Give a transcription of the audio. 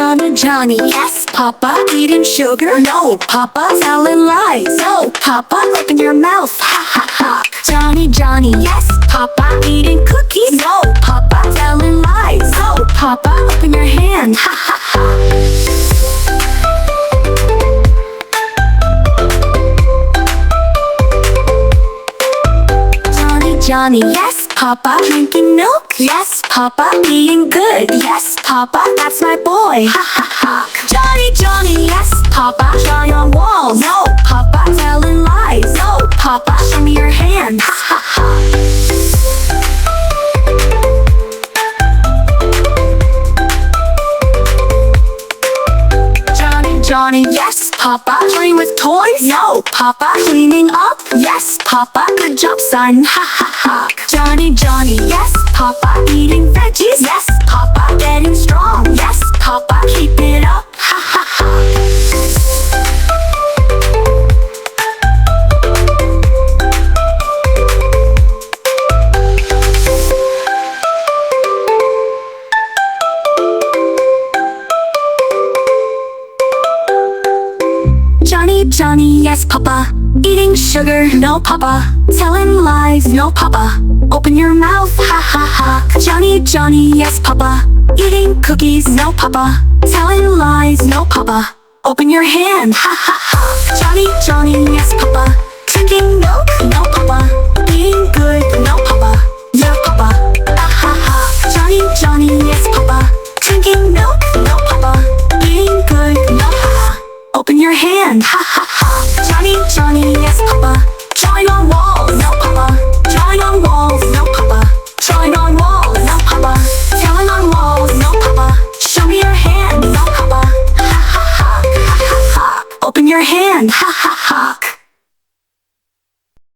Johny Johny, yes Papa. Eating sugar, no Papa. Telling lies, no Papa. Open your mouth, ha ha ha. Johny Johny, yes Papa. Eating cookies, no Papa. Telling lies, no Papa. Open your hand, ha ha ha. Johny, yes Papa. Drinking milk, yes Papa. Being good, yes Papa. That's my boy, ha ha ha. Johny Johny, yes Papa. Drawing on walls, no Papa. Telling lies, no Papa. Show me your hand, ha ha ha. Johny, yes Papa. Playing with toys, no Papa. Cleaning up, yes Papa. Good job son, ha ha ha. Johny Johny, yes Papa. Eating veggies, yes Papa. Getting strong, yes Papa. Keep it up, ha ha ha. Johny Johny, yes Papa. Eating sugar, no Papa. Telling lies, no Papa. Open your mouth, ha ha ha. Johny Johny, yes Papa. Eating cookies, no Papa. Telling lies, no Papa. Open your hand, ha ha ha. Johny Johny, yes Papa. Drinking milk, no Papa. Being good, no Papa. Yeah Papa, ha ha ha. Johny Johny, yes Papa. Drinking milk, no Papa. Being good, no Papa. Open your hand, ha ha ha. Johny Johny, yes Papa. Drawing on walls, no Papa. Drawing on walls, no Papa. Drawing on walls, no Papa. Telling on walls, no Papa. Show me your hand, no Papa. Ha ha ha, ha ha ha. Open your hand, ha ha ha.